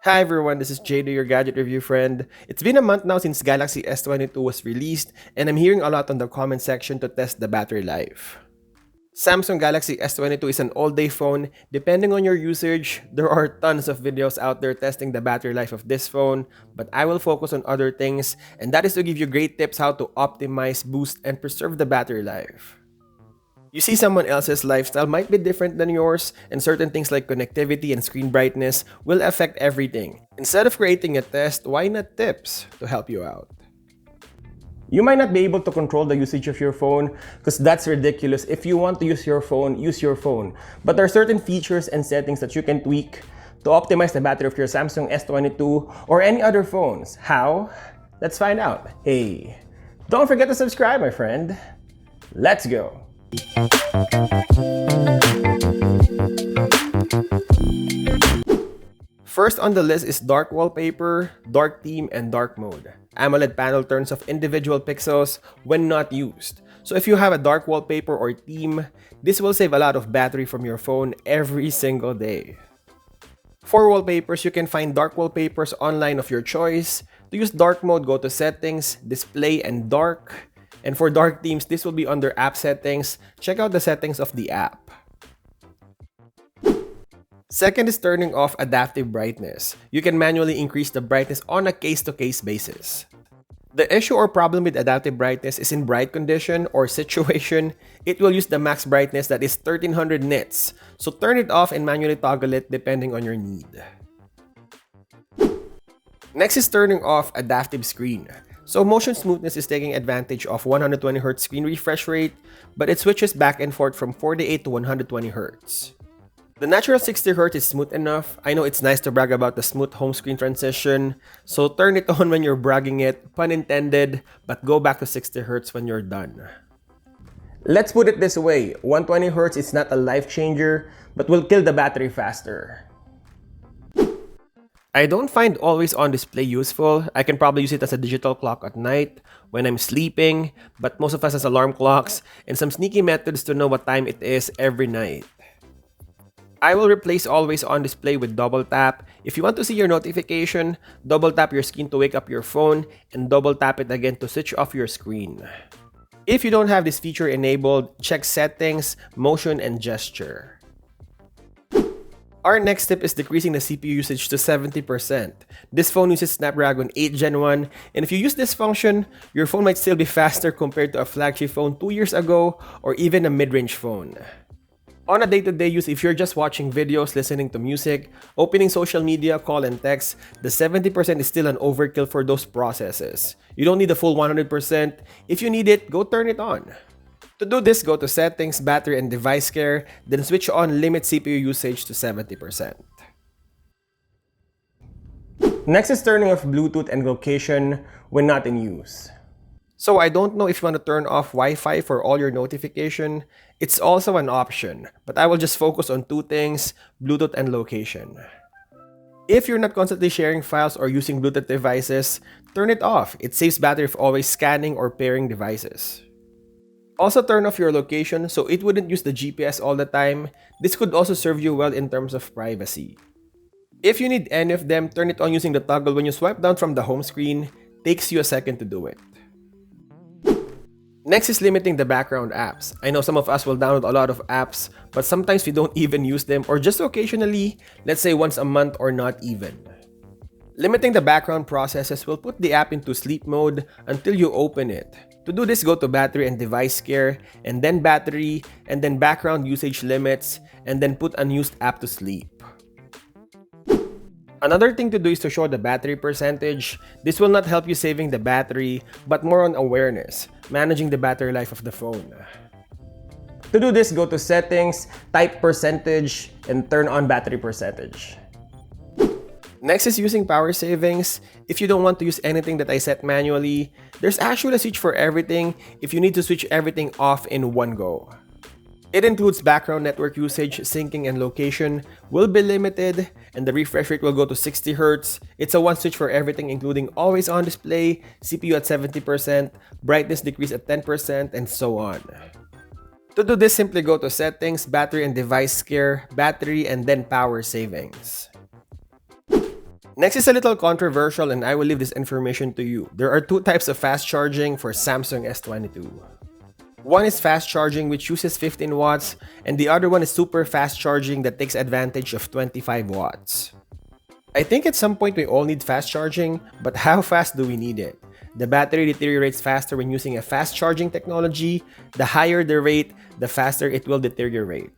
Hi everyone, this is JD, your gadget review friend. It's been a month now since Galaxy S22 was released, and I'm hearing a lot on the comment section to test the battery life. Samsung Galaxy S22 is an all-day phone. Depending on your usage, there are tons of videos out there testing the battery life of this phone, but I will focus on other things, and that is to give you great tips how to optimize, boost, and preserve the battery life. You see, someone else's lifestyle might be different than yours, and certain things like connectivity and screen brightness will affect everything. Instead of creating a test, why not tips to help you out? You might not be able to control the usage of your phone because that's ridiculous. If you want to use your phone, use your phone. But there are certain features and settings that you can tweak to optimize the battery of your Samsung S22 or any other phones. How? Let's find out. Hey, don't forget to subscribe, my friend. Let's go. First on the list is dark wallpaper, dark theme, and dark mode. AMOLED panel turns off individual pixels when not used. So if you have a dark wallpaper or theme, this will save a lot of battery from your phone every single day. For wallpapers, you can find dark wallpapers online of your choice. To use dark mode, go to Settings, Display, and Dark. And for dark themes, this will be under App Settings. Check out the settings of the app. Second is turning off adaptive brightness. You can manually increase the brightness on a case-to-case basis. The issue or problem with adaptive brightness is in bright condition or situation, it will use the max brightness that is 1300 nits. So turn it off and manually toggle it depending on your need. Next is turning off adaptive screen. So motion smoothness is taking advantage of 120Hz screen refresh rate, but it switches back and forth from 48 to 120Hz. The natural 60Hz is smooth enough. I know it's nice to brag about the smooth home screen transition, so turn it on when you're bragging it, pun intended, but go back to 60Hz when you're done. Let's put it this way, 120Hz is not a life changer, but will kill the battery faster. I don't find always on display useful. I can probably use it as a digital clock at night when I'm sleeping, but most of us has alarm clocks and some sneaky methods to know what time it is every night. I will replace always on display with double tap. If you want to see your notification, double tap your screen to wake up your phone and double tap it again to switch off your screen. If you don't have this feature enabled, check Settings, Motion, and Gesture. Our next tip is decreasing the CPU usage to 70%. This phone uses Snapdragon 8 Gen 1, and if you use this function, your phone might still be faster compared to a flagship phone 2 years ago or even a mid-range phone. On a day-to-day use, if you're just watching videos, listening to music, opening social media, call, and text, the 70% is still an overkill for those processes. You don't need the full 100%. If you need it, go turn it on. To do this, go to Settings, Battery, and Device Care, then switch on Limit CPU Usage to 70%. Next is turning off Bluetooth and location when not in use. So I don't know if you want to turn off Wi-Fi for all your notification. It's also an option, but I will just focus on two things, Bluetooth and location. If you're not constantly sharing files or using Bluetooth devices, turn it off. It saves battery if always scanning or pairing devices. Also turn off your location so it wouldn't use the GPS all the time. This could also serve you well in terms of privacy. If you need any of them, turn it on using the toggle when you swipe down from the home screen. Takes you a second to do it. Next is limiting the background apps. I know some of us will download a lot of apps, but sometimes we don't even use them or just occasionally, let's say once a month or not even. Limiting the background processes will put the app into sleep mode until you open it. To do this, go to Battery and Device Care, and then Battery, and then Background Usage Limits, and then put Unused App to Sleep. Another thing to do is to show the battery percentage. This will not help you saving the battery, but more on awareness, managing the battery life of the phone. To do this, go to Settings, type percentage, and turn on battery percentage. Next is using power savings. If you don't want to use anything that I set manually, there's actually a switch for everything if you need to switch everything off in one go. It includes background network usage, syncing, and location will be limited, and the refresh rate will go to 60Hz. It's a one switch for everything including always on display, CPU at 70%, brightness decrease at 10%, and so on. To do this, simply go to Settings, Battery and Device Care, Battery, and then Power Savings. Next is a little controversial and I will leave this information to you. There are two types of fast charging for Samsung S22. One is fast charging which uses 15 watts and the other one is super fast charging that takes advantage of 25 watts. I think at some point we all need fast charging, but how fast do we need it? The battery deteriorates faster when using a fast charging technology. The higher the rate, the faster it will deteriorate.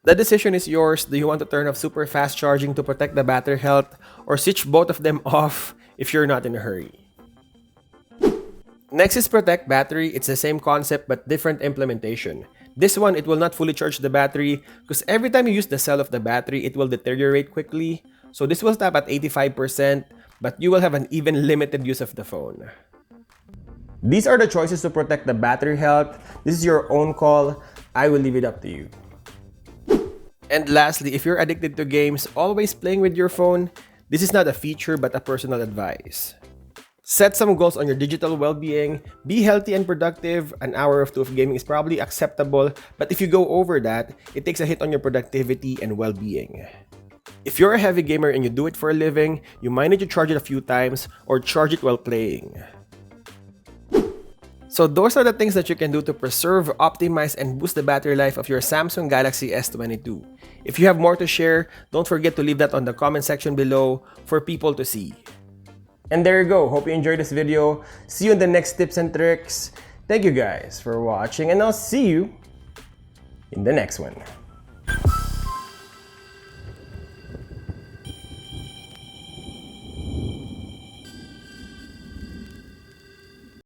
The decision is yours. Do you want to turn off super fast charging to protect the battery health or switch both of them off if you're not in a hurry? Next is protect battery. It's the same concept but different implementation. This one, it will not fully charge the battery because every time you use the cell of the battery, it will deteriorate quickly. So this will stop at 85%, but you will have an even limited use of the phone. These are the choices to protect the battery health. This is your own call. I will leave it up to you. And lastly, if you're addicted to games, always playing with your phone, this is not a feature but a personal advice. Set some goals on your digital well-being. Be healthy and productive. An hour or two of gaming is probably acceptable, but if you go over that, it takes a hit on your productivity and well-being. If you're a heavy gamer and you do it for a living, you might need to charge it a few times or charge it while playing. So those are the things that you can do to preserve, optimize, and boost the battery life of your Samsung Galaxy S22. If you have more to share, don't forget to leave that on the comment section below for people to see. And there you go. Hope you enjoyed this video. See you in the next tips and tricks. Thank you guys for watching and I'll see you in the next one.